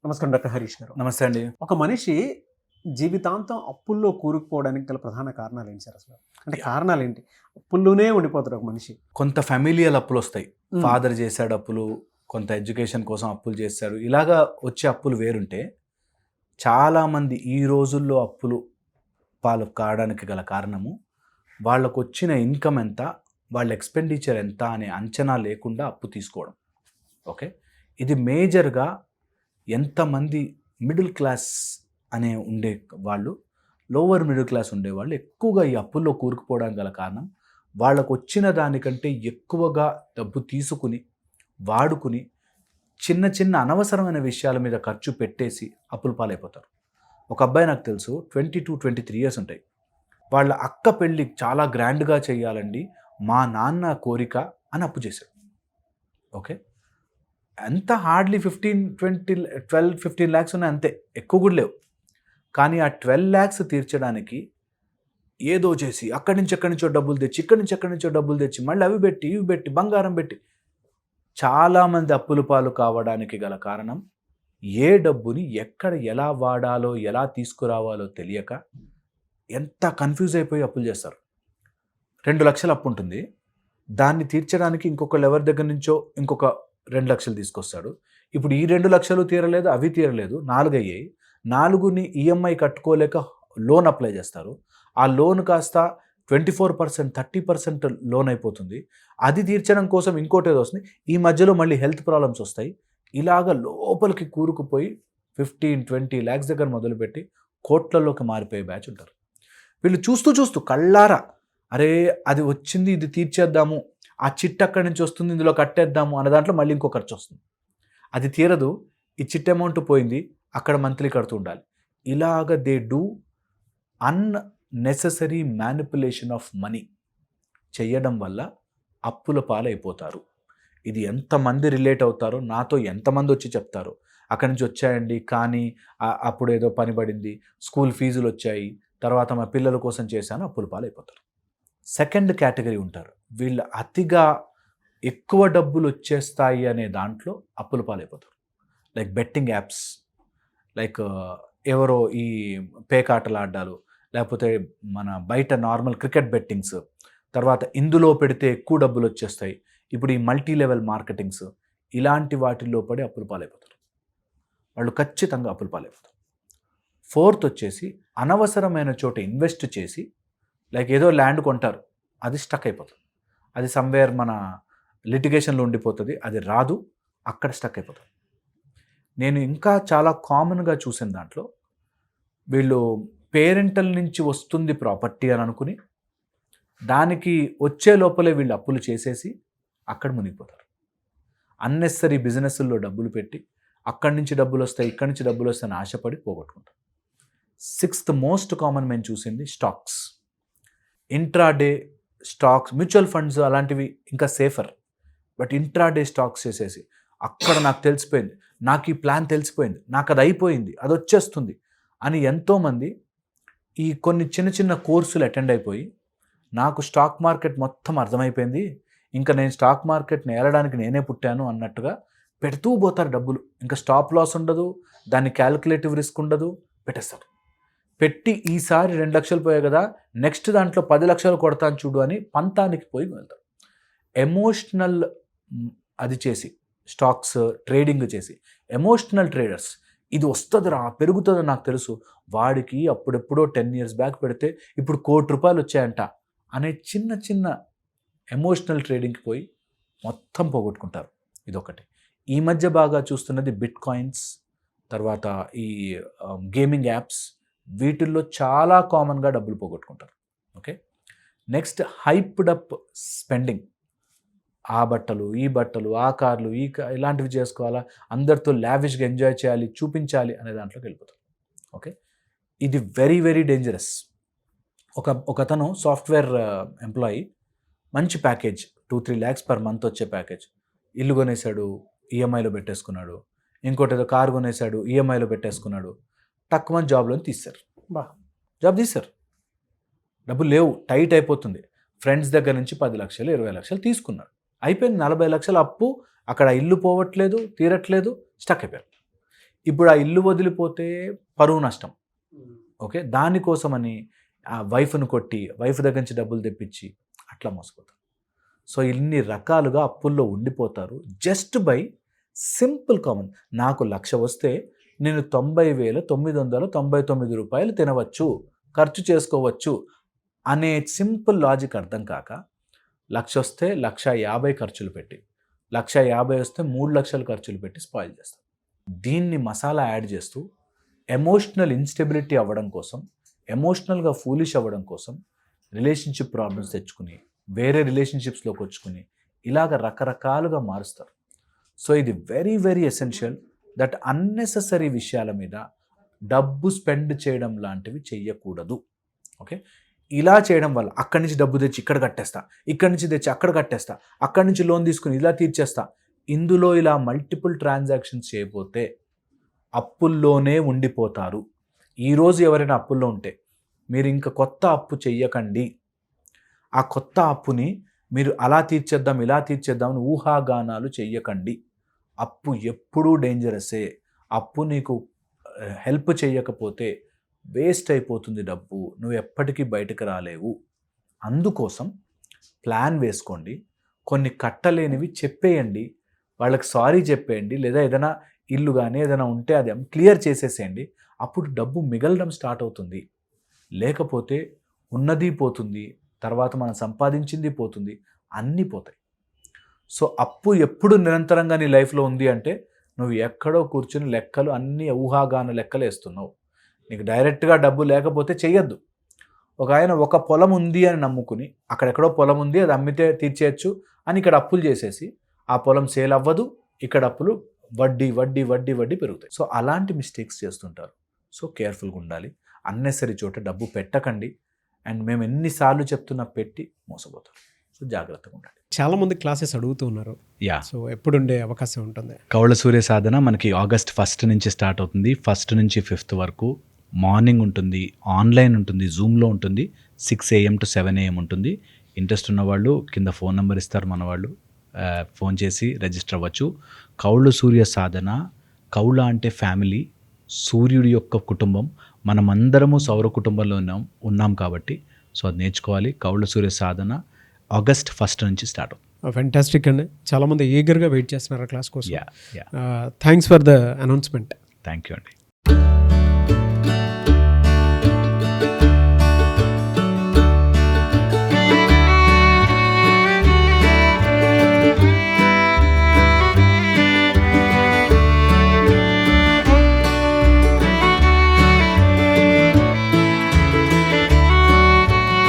నమస్కారం డాక్టర్ హరీష్ గారు. నమస్తే అండి. ఒక మనిషి జీవితాంతం అప్పుల్లో కూరుకుపోవడానికి గల ప్రధాన కారణాలు ఏంటి సార్ అసలు? అంటే కారణాలేంటి? అప్పుల్లోనే ఉండిపోతాడు ఒక మనిషి. కొంత ఫ్యామిలియల్ అప్పులొస్తాయి. హ్మ్. ఫాదర్ చేశాడు అప్పులు, కొంత ఎడ్యుకేషన్ కోసం అప్పులు చేశాడు. ఇలాగా వచ్చే అప్పులు వేరుంటే, చాలామంది ఈ రోజుల్లో అప్పులు పాలు కావడానికి గల కారణము, వాళ్ళకొచ్చిన ఇన్‌కమ్ ఎంత, వాళ్ళ ఎక్స్‌పెండిచర్ ఎంత అనే అంచనా లేకుండా అప్పు తీసుకోవడం. ఓకే. ఇది మేజర్‌గా ఎంతమంది మిడిల్ క్లాస్ అనే ఉండే వాళ్ళు, లోవర్ మిడిల్ క్లాస్ ఉండేవాళ్ళు ఎక్కువగా ఈ అప్పుల్లో కూరుకుపోవడానికి గల కారణం, వాళ్ళకొచ్చిన దానికంటే ఎక్కువగా డబ్బు తీసుకుని, వాడుకుని, చిన్న చిన్న అనవసరమైన విషయాల మీద ఖర్చు పెట్టేసి అప్పుల పాలైపోతారు. ఒక అబ్బాయి నాకు తెలుసు 22, 23 ఇయర్స్ ఉంటాయి. వాళ్ళ అక్క పెళ్ళి చాలా గ్రాండ్‌గా చేయాలండి, మా నాన్న కోరిక అని అప్పు చేశాడు. ఓకే. ఎంత హార్డ్‌లీ 12, 15 లాక్స్ ఉన్నాయి అంతే. ఎక్కువ కూడా లేవు. కానీ ఆ 12 లాక్స్ తీర్చడానికి ఏదో చేసి అక్కడి నుంచి ఎక్కడి నుంచో డబ్బులు తెచ్చి, ఇక్కడి నుంచి ఎక్కడి నుంచో డబ్బులు తెచ్చి, మళ్ళీ అవి పెట్టి, ఇవి పెట్టి, బంగారం పెట్టి చాలామంది అప్పుల పాలు కావడానికి గల కారణం, ఏ డబ్బుని ఎక్కడ ఎలా వాడాలో, ఎలా తీసుకురావాలో తెలియక ఎంత కన్‌ఫ్యూజ్ అయిపోయి అప్పులు చేస్తారు. 2,00,000 అప్పు ఉంటుంది. దాన్ని తీర్చడానికి ఇంకొకళ్ళు ఎవరి దగ్గర నుంచో ఇంకొక 2,00,000 తీసుకొస్తాడు. ఇప్పుడు ఈ 2,00,000 తీరలేదు, అవి తీరలేదు, 4 అయ్యాయి. 4ని ఈఎంఐ కట్టుకోలేక లోన్ అప్లై చేస్తారు. ఆ లోన్ కాస్త 24%, 30% లోన్ అయిపోతుంది. అది తీర్చడం కోసం ఇంకోటేదో వస్తుంది. ఈ మధ్యలో మళ్ళీ హెల్త్ ప్రాబ్లమ్స్ వస్తాయి. ఇలాగ లోపలికి కూరుకుపోయి 15, 20 లాక్స్ దగ్గర మొదలుపెట్టి కోట్లలోకి మారిపోయే బ్యాచ్ ఉంటారు. వీళ్ళు చూస్తూ చూస్తూ కళ్ళారా, అరే అది వచ్చింది, ఇది తీర్చేద్దాము, ఆ చిట్ అక్కడి నుంచి వస్తుంది, ఇందులో కట్టేద్దాము అన్న దాంట్లో మళ్ళీ ఇంకో ఖర్చు వస్తుంది. అది తీరదు, ఈ చిట్ అమౌంట్ పోయింది, అక్కడ మంత్లీ కడుతూ ఉండాలి. ఇలాగ they do unnecessary manipulation of money చేయడం వల్ల అప్పుల పాలైపోతారు. ఇది ఎంతమంది రిలేట్ అవుతారో, నాతో ఎంతమంది వచ్చి చెప్తారో, అక్కడి నుంచి వచ్చాయండి కానీ అప్పుడు ఏదో పని పడింది, స్కూల్ ఫీజులు వచ్చాయి, తర్వాత మా పిల్లల కోసం చేశాను, అప్పుల పాలైపోతారు. సెకండ్ కేటగిరీ ఉంటారు. వీళ్ళు అతిగా ఎక్కువ డబ్బులు వచ్చేస్తాయి అనే దాంట్లో అప్పుల పాలైపోతారు. లైక్ బెట్టింగ్ యాప్స్, లైక్ ఎవరో ఈ పేకాటలు ఆడ్డాలు, లేకపోతే మన బయట నార్మల్ క్రికెట్ బెట్టింగ్స్, తర్వాత ఇందులో పెడితే ఎక్కువ డబ్బులు వచ్చేస్తాయి, ఇప్పుడు ఈ మల్టీ లెవెల్ మార్కెటింగ్స్, ఇలాంటి వాటిల్లో పడి అప్పుల పాలైపోతారు. వాళ్ళు ఖచ్చితంగా అప్పుల పాలైపోతారు. ఫోర్త్ వచ్చేసి అనవసరమైన చోట ఇన్వెస్ట్ చేసి, లైక్ ఏదో ల్యాండ్ కొంటారు, అది స్టక్ అయిపోతుంది, అది సమ్వేర్ మన లిటిగేషన్లో ఉండిపోతుంది, అది రాదు, అక్కడ స్టక్ అయిపోతుంది. నేను ఇంకా చాలా కామన్గా చూసిన దాంట్లో, వీళ్ళు పేరెంటల్ నుంచి వస్తుంది ప్రాపర్టీ అని అనుకుని, దానికి వచ్చే లోపలే వీళ్ళు అప్పులు చేసేసి అక్కడ మునిగిపోతారు. అన్నెసరీ బిజినెస్ల్లో డబ్బులు పెట్టి, అక్కడి నుంచి డబ్బులు వస్తాయి, ఇక్కడి నుంచి డబ్బులు వస్తాయని ఆశపడి పోగొట్టుకుంటారు. సిక్స్త్ మోస్ట్ కామన్ మేము చూసింది stocks. Intraday stocks, mutual funds అలాంటివి ఇంకా సేఫర్. బట్ ఇంట్రాడే స్టాక్స్ చేసేసి అక్కడ నాకు తెలిసిపోయింది, నాకు ఈ ప్లాన్ తెలిసిపోయింది, నాకు అది అయిపోయింది, అది వచ్చేస్తుంది అని ఎంతోమంది ఈ కొన్ని చిన్న చిన్న కోర్సులు అటెండ్ అయిపోయి, నాకు స్టాక్ మార్కెట్ మొత్తం అర్థమైపోయింది, ఇంకా నేను స్టాక్ మార్కెట్ని ఏలడానికి నేనే పుట్టాను అన్నట్టుగా పెడుతూ పోతారు డబ్బులు. ఇంకా స్టాప్ లాస్ ఉండదు, దాన్ని క్యాలిక్యులేటివ్ రిస్క్ ఉండదు, పెట్టేస్తారు. పెట్టి ఈసారి 2,00,000 పోయాయి కదా, నెక్స్ట్ దాంట్లో 10 లక్షలు కొడతాను చూడు అని పంతానికి పోయి వెళ్తారు. ఎమోషనల్ అది చేసి, స్టాక్స్ ట్రేడింగ్ చేసి, ఎమోషనల్ ట్రేడర్స్, ఇది వస్తుందిరా, పెరుగుతుందని నాకు తెలుసు, వాడికి అప్పుడెప్పుడో 10 years బ్యాక్ పెడితే ఇప్పుడు ₹1,00,00,000 వచ్చాయంట అనే చిన్న చిన్న ఎమోషనల్ ట్రేడింగ్కి పోయి మొత్తం పోగొట్టుకుంటారు. ఇదొకటి. ఈ మధ్య బాగా చూస్తున్నది బిట్ కాయిన్స్, తర్వాత ఈ గేమింగ్ యాప్స్, వీటిల్లో చాలా కామన్గా డబ్బులు పోగొట్టుకుంటారు. Okay. Next hyped up spending, ఆ బట్టలు, ఈ బట్టలు, ఆ కార్లు, ఇలాంటివి చేసుకోవాలా, అందరితో లావిష్గా ఎంజాయ్ చేయాలి, చూపించాలి అనే దాంట్లోకి వెళ్ళిపోతారు. ఓకే. ఇది వెరీ వెరీ డేంజరస్. ఒకతను సాఫ్ట్వేర్ ఎంప్లాయీ, మంచి ప్యాకేజ్, 2-3 lakhs పర్ మంత్ వచ్చే ప్యాకేజ్, ఇల్లు కొనేసాడు, ఈఎంఐలో పెట్టేసుకున్నాడు, ఇంకోటి ఏదో కారు కొనేసాడు, ఈఎంఐలో పెట్టేసుకున్నాడు, తక్కువ మంది జాబ్లో తీస్తారు. జాబ్ తీస్తారు, డబ్బులు లేవు, టైట్ అయిపోతుంది. ఫ్రెండ్స్ దగ్గర నుంచి 10 లక్షలు 20 లక్షలు తీసుకున్నాడు, అయిపోయింది. 40 లక్షల అప్పు, అక్కడ ఇల్లు పోవట్లేదు, తీరట్లేదు, స్టక్ అయిపోయారు. ఇప్పుడు ఆ ఇల్లు వదిలిపోతే పరువు నష్టం. ఓకే, దానికోసమని ఆ వైఫ్ను కొట్టి వైఫ్ దగ్గర నుంచి డబ్బులు తెప్పించి అట్లా మోసపోతారు. సో ఇన్ని రకాలుగా అప్పుల్లో ఉండిపోతారు జస్ట్ బై సింపుల్ కామన్. నాకు 1,00,000 వస్తే నేను 90,999 రూపాయలు తినవచ్చు, ఖర్చు చేసుకోవచ్చు అనే సింపుల్ లాజిక్ అర్థం కాక 1,00,000 వస్తే 1,50,000 ఖర్చులు పెట్టి 1,50,000 వస్తే 3,00,000 ఖర్చులు పెట్టి స్పాయిల్ చేస్తాం. దీన్ని మసాలా యాడ్ చేస్తూ ఎమోషనల్ ఇన్స్టెబిలిటీ అవ్వడం కోసం, ఎమోషనల్గా ఫూలిష్ అవ్వడం కోసం రిలేషన్షిప్ ప్రాబ్లమ్స్ తెచ్చుకుని వేరే రిలేషన్షిప్స్లోకి వచ్చుకుని ఇలాగ రకరకాలుగా మారుస్తారు. సో ఇది very very essential that unnecessary విషయాల మీద డబ్బు స్పెండ్ చేయడం లాంటివి చెయ్యకూడదు. ఓకే, ఇలా చేయడం వల్ల అక్కడి నుంచి డబ్బు తెచ్చి ఇక్కడ కట్టేస్తా, ఇక్కడి నుంచి తెచ్చి అక్కడ కట్టేస్తా, అక్కడి నుంచి లోన్ తీసుకుని ఇలా తీర్చేస్తా, ఇందులో ఇలా మల్టిపుల్ ట్రాన్సాక్షన్స్ చేయకపోతే అప్పుల్లోనే ఉండిపోతారు. ఈరోజు ఎవరైనా అప్పుల్లో ఉంటే మీరు ఇంకా కొత్త అప్పు చెయ్యకండి. ఆ కొత్త అప్పుని మీరు అలా తీర్చేద్దాం ఇలా తీర్చేద్దాం అని ఊహాగానాలు చెయ్యకండి. అప్పు ఎప్పుడూ డేంజరసే. అప్పు నీకు హెల్ప్ చేయకపోతే వేస్ట్ అయిపోతుంది డబ్బు, నువ్వు ఎప్పటికీ బయటకు రాలేవు. అందుకోసం ప్లాన్ వేసుకోండి, కొన్ని కట్టలేనివి చెప్పేయండి, వాళ్ళకి సారీ చెప్పేయండి, లేదా ఏదైనా ఇల్లు కానీ ఏదైనా ఉంటే అది క్లియర్ చేసేసేయండి. అప్పుడు డబ్బు మిగలడం స్టార్ట్ అవుతుంది. లేకపోతే ఉన్నది పోతుంది, తర్వాత మనం సంపాదించింది పోతుంది, అన్నీ పోతాయి. సో అప్పు ఎప్పుడు నిరంతరంగా నీ లైఫ్లో ఉంది అంటే నువ్వు ఎక్కడో కూర్చుని లెక్కలు అన్నీ ఊహాగాన లెక్కలు వేస్తున్నావు. నీకు డైరెక్ట్గా డబ్బు లేకపోతే చెయ్యొద్దు. ఒక ఆయన ఒక పొలం ఉంది అని నమ్ముకుని అక్కడెక్కడో పొలం ఉంది అది అమ్మితే తీర్చేయచ్చు అని ఇక్కడ అప్పులు చేసేసి ఆ పొలం సేల్ అవ్వదు, ఇక్కడ అప్పులు వడ్డీ వడ్డీ వడ్డీ వడ్డీ పెరుగుతాయి. సో అలాంటి మిస్టేక్స్ చేస్తుంటారు. సో కేర్ఫుల్గా ఉండాలి. అన్నెసరీ చోట డబ్బు పెట్టకండి. అండ్ మేము ఎన్నిసార్లు చెప్తున్నా పెట్టి మోసపోతాం. సో జాగ్రత్తగా ఉండండి. చాలా మంది క్లాసెస్ అడుగుతూ ఉన్నారు. యా, సో ఎప్పుడుండే అవకాశం ఉంటుంది? కౌళ్ళ సూర్య సాధన మనకి August 1 నుంచి స్టార్ట్ అవుతుంది. 1 నుంచి 5 వరకు మార్నింగ్ ఉంటుంది, ఆన్లైన్ ఉంటుంది, జూమ్లో ఉంటుంది. 6 AM to 7 AM ఉంటుంది. ఇంట్రెస్ట్ ఉన్నవాళ్ళు కింద ఫోన్ నెంబర్ ఇస్తారు మన వాళ్ళు, ఫోన్ చేసి రిజిస్టర్ అవ్వచ్చు. కౌళ్ళ సూర్య సాధన, కౌళ అంటే ఫ్యామిలీ, సూర్యుడి యొక్క కుటుంబం, మనమందరము సౌర కుటుంబంలో ఉన్నాం కాబట్టి సో అది నేర్చుకోవాలి. కౌళ్ళ సూర్య సాధన August 1 నుంచి స్టార్ట్ అవుతుంది. ఫెంటాస్టిక్ అండి. చాలామంది ఈగర్గా వెయిట్ చేస్తున్నారు ఆ క్లాస్ కోసం. Yeah, thanks for the announcement. Thank you అండి.